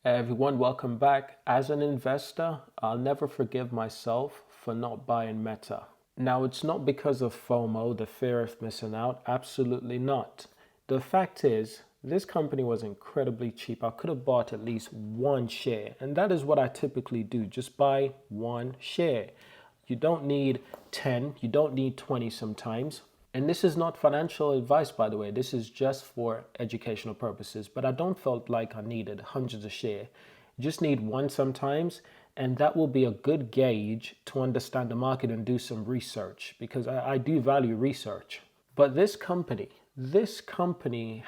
Hey everyone, welcome back. As an investor, I'll never forgive myself for not buying Meta. Now, it's not because of FOMO, the fear of missing out. Absolutely not. The fact is, this company was incredibly cheap. I could have bought at least one share, and that is what I typically do. Just buy one share. You don't need 10, you don't need 20 sometimes. And this is not financial advice, by the way. This is just for educational purposes. But I don't felt like I needed hundreds of share. You just need one sometimes, and that will be a good gauge to understand the market and do some research because I do value research. But this company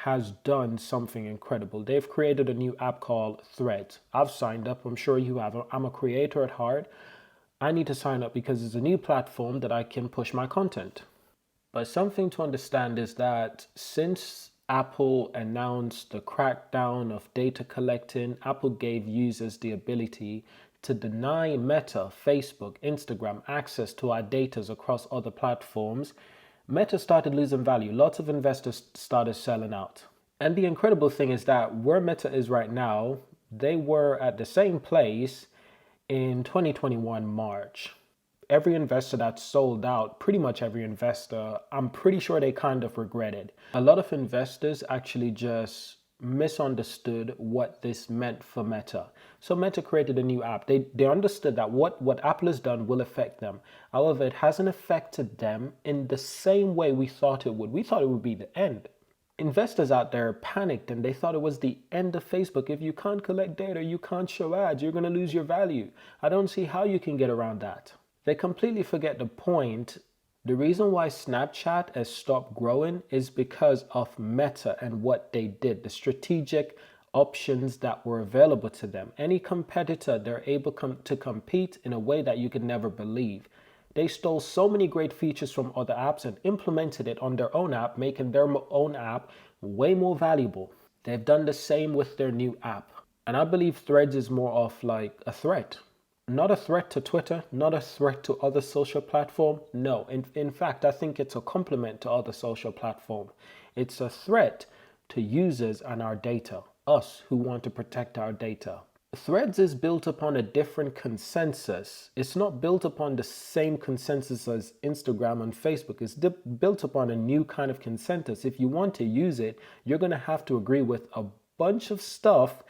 has done something incredible. They've created a new app called Threads. I've signed up. I'm sure you have. I'm a creator at heart. I need to sign up because it's a new platform that I can push my content. But something to understand is that since Apple announced the crackdown of data collecting, Apple gave users the ability to deny Meta, Facebook, Instagram access to our data across other platforms. Meta started losing value. Lots of investors started selling out. And the incredible thing is that where Meta is right now, they were at the same place in 2021 March. Every investor that sold out, pretty much every investor, I'm pretty sure they kind of regretted. A lot of investors actually just misunderstood what this meant for Meta. So Meta created a new app. They understood that what Apple has done will affect them. However, it hasn't affected them in the same way we thought it would. We thought it would be the end. Investors out there panicked and they thought it was the end of Facebook. If you can't collect data, you can't show ads, you're going to lose your value. I don't see how you can get around that. They completely forget the point. The reason why Snapchat has stopped growing is because of Meta and what they did, the strategic options that were available to them. Any competitor, they're able to compete in a way that you could never believe. They stole so many great features from other apps and implemented it on their own app, making their own app way more valuable. They've done the same with their new app. And I believe Threads is more of like a threat. Not a threat to Twitter, not a threat to other social platforms. No, in fact, I think it's a complement to other social platforms. It's a threat to users and our data, us who want to protect our data. Threads is built upon a different consensus. It's not built upon the same consensus as Instagram and Facebook. It's built upon a new kind of consensus. If you want to use it, you're going to have to agree with a bunch of stuff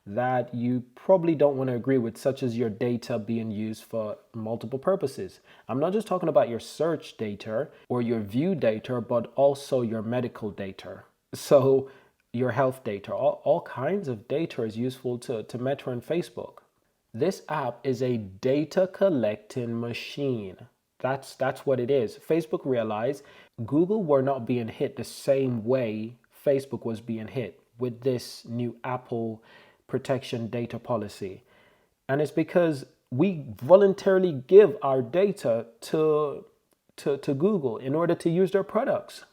that you probably don't want to agree with, such as your data being used for multiple purposes. I'm not just talking about your search data or your view data, but also your medical data. So your health data, all kinds of data is useful to Meta and Facebook. This app is a data collecting machine. That's what it is. Facebook realized Google were not being hit the same way Facebook was being hit with this new Apple protection data policy. And it's because we voluntarily give our data to Google in order to use their products.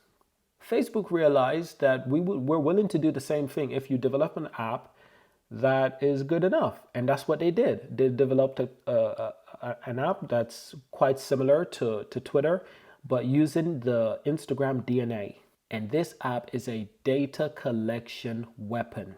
Facebook realized that we're willing to do the same thing if you develop an app that is good enough. And that's what they did. They developed an app that's quite similar to Twitter, but using the Instagram DNA. And this app is a data collection weapon.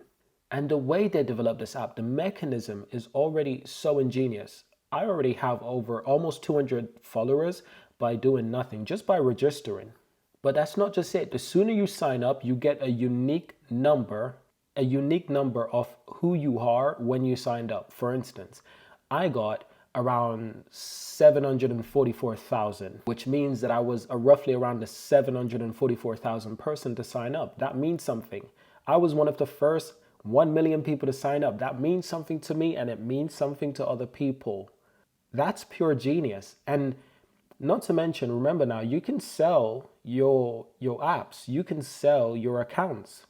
And the way they developed this app, the mechanism is already so ingenious. I already have over almost 200 followers by doing nothing, just by registering. But that's not just it. The sooner you sign up, you get a unique number of who you are when you signed up. For instance, I got around 744,000, which means that I was roughly around the 744,000 person to sign up. That means something. I was one of the first 1 million people to sign up. That means something to me and it means something to other people. That's pure genius. And not to mention, remember now, you can sell your apps, you can sell your accounts.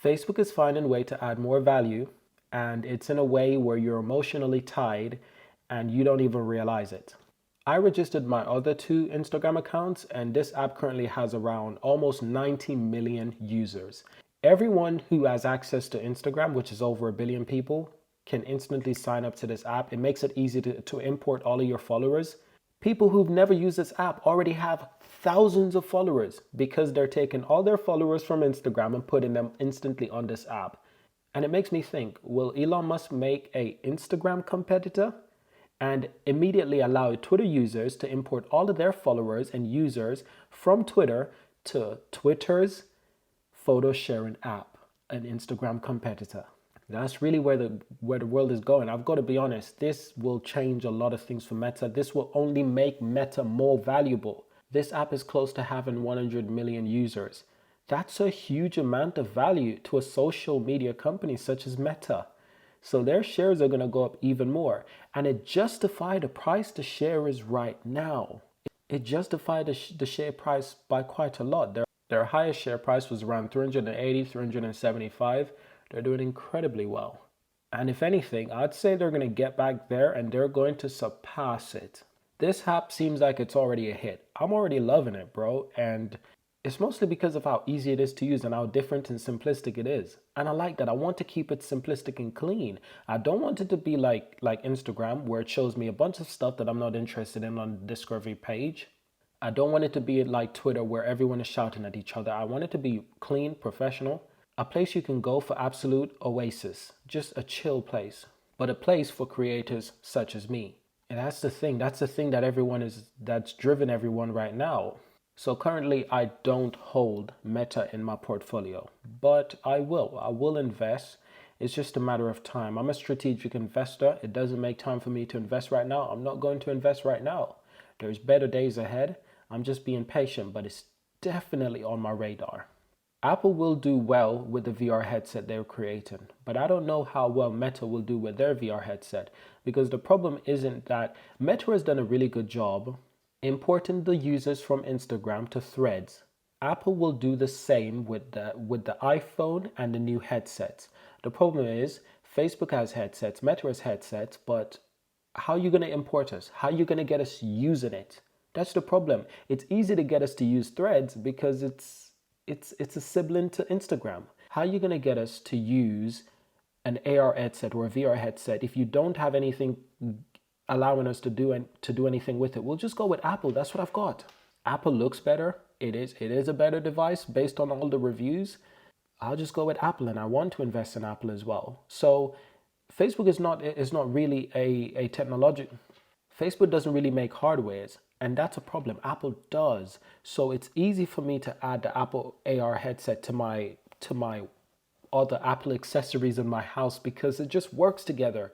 Facebook is finding a way to add more value, and it's in a way where you're emotionally tied and you don't even realize it. I registered my other 2 Instagram accounts, and this app currently has around almost 90 million users. Everyone who has access to Instagram, which is over 1 billion people, can instantly sign up to this app. It makes it easy to import all of your followers. People who've never used this app already have thousands of followers because they're taking all their followers from Instagram and putting them instantly on this app. And it makes me think, will Elon Musk make a Instagram competitor and immediately allow Twitter users to import all of their followers and users from Twitter to Twitter's photo sharing app, an Instagram competitor? That's really where the world is going. I've got to be honest, this will change a lot of things for Meta. This will only make Meta more valuable. This app is close to having 100 million users. That's a huge amount of value to a social media company such as Meta. So their shares are going to go up even more. And it justified the price the share is right now. It justified the share price by quite a lot. Their highest share price was around 380, 375. They're doing incredibly well. And if anything, I'd say they're going to get back there and they're going to surpass it. This app seems like it's already a hit. I'm already loving it, bro. And it's mostly because of how easy it is to use and how different and simplistic it is. And I like that. I want to keep it simplistic and clean. I don't want it to be like Instagram, where it shows me a bunch of stuff that I'm not interested in on the discovery page. I don't want it to be like Twitter, where everyone is shouting at each other. I want it to be clean, professional, a place you can go for absolute oasis, just a chill place, but a place for creators such as me. And that's the thing that that's driven everyone right now. So currently I don't hold Meta in my portfolio, but I will invest. It's just a matter of time. I'm a strategic investor. It doesn't make time for me to invest right now. I'm not going to invest right now. There's better days ahead. I'm just being patient, but it's definitely on my radar. Apple will do well with the VR headset they're creating, but I don't know how well Meta will do with their VR headset, because the problem isn't that Meta has done a really good job importing the users from Instagram to Threads. Apple will do the same with the iPhone and the new headsets. The problem is Facebook has headsets, Meta has headsets, but how are you going to import us? How are you going to get us using it? That's the problem. It's easy to get us to use Threads because it's a sibling to Instagram. How are you going to get us to use an AR headset or a VR headset if you don't have anything allowing us to do anything with it? We'll just go with Apple. That's what I've got. Apple looks better. It is a better device based on all the reviews. I'll just go with Apple, and I want to invest in Apple as well. So Facebook is not really a technology. Facebook doesn't really make hardwares, and that's a problem. Apple does. So it's easy for me to add the Apple AR headset to my other Apple accessories in my house because it just works together.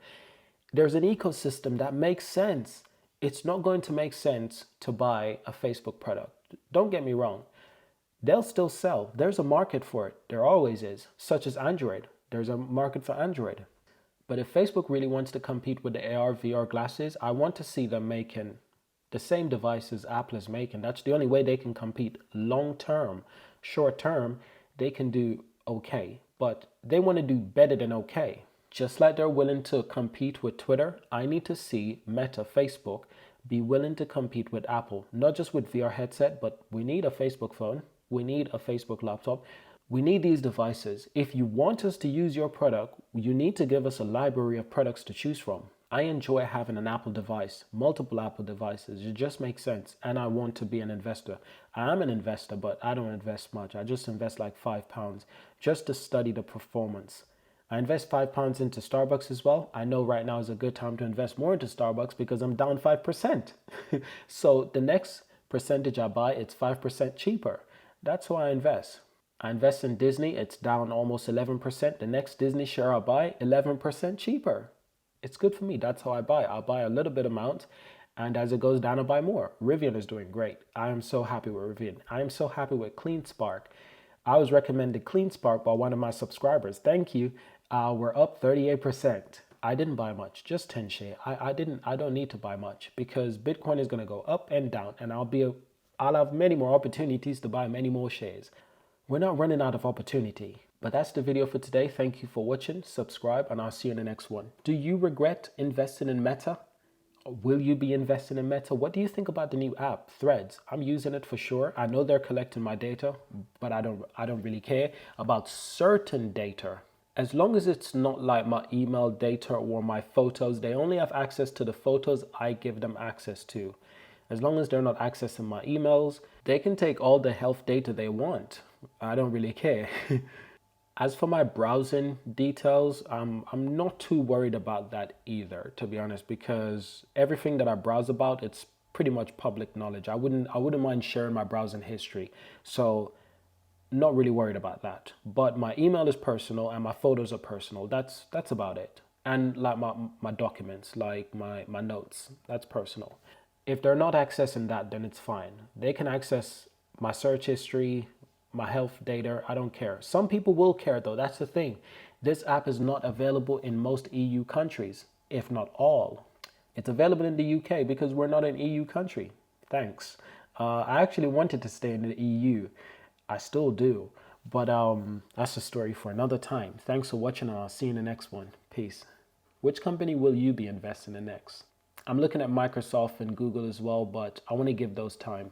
There's an ecosystem that makes sense. It's not going to make sense to buy a Facebook product. Don't get me wrong. They'll still sell. There's a market for it. There always is, such as Android. There's a market for Android. But if Facebook really wants to compete with the AR, VR glasses, I want to see them making the same devices Apple is making. That's the only way they can compete long term. Short term, they can do okay, but they want to do better than okay. Just like they're willing to compete with Twitter, I need to see Meta, Facebook, be willing to compete with Apple. Not just with VR headset, but we need a Facebook phone. We need a Facebook laptop. We need these devices. If you want us to use your product, you need to give us a library of products to choose from. I enjoy having an Apple device, multiple Apple devices. It just makes sense. And I want to be an investor. I am an investor, but I don't invest much. I just invest like £5 just to study the performance. I invest £5 into Starbucks as well. I know right now is a good time to invest more into Starbucks because I'm down 5%. So the next percentage I buy, it's 5% cheaper. That's why I invest. I invest in Disney. It's down almost 11%. The next Disney share I buy, 11% cheaper. It's good for me. That's how I buy. I'll buy a little bit amount, and as it goes down, I buy more. Rivian is doing great. I am so happy with Rivian. I am so happy with Clean Spark. I was recommended Clean Spark by one of my subscribers. Thank you. We're up 38%. I didn't buy much, just 10 shares. I don't need to buy much because Bitcoin is going to go up and down, and I'll have many more opportunities to buy many more shares. We're not running out of opportunity. But that's the video for today. Thank you for watching. Subscribe, and I'll see you in the next one. Do you regret investing in Meta? Will you be investing in Meta? What do you think about the new app, Threads? I'm using it for sure. I know they're collecting my data, but I don't really care about certain data. As long as it's not like my email data or my photos, they only have access to the photos I give them access to. As long as they're not accessing my emails, they can take all the health data they want. I don't really care. As for my browsing details, I'm not too worried about that either, to be honest, because everything that I browse about, it's pretty much public knowledge. I wouldn't mind sharing my browsing history. So not really worried about that. But my email is personal and my photos are personal. That's about it. And like my documents, like my notes, that's personal. If they're not accessing that, then it's fine. They can access my search history, my health data. I don't care. Some people will care though. That's the thing. This app is not available in most EU countries, if not all. It's available in the UK because we're not an EU country. Thanks. I actually wanted to stay in the EU. I still do. But that's a story for another time. Thanks for watching and I'll see you in the next one. Peace. Which company will you be investing in next? I'm looking at Microsoft and Google as well, but I want to give those time.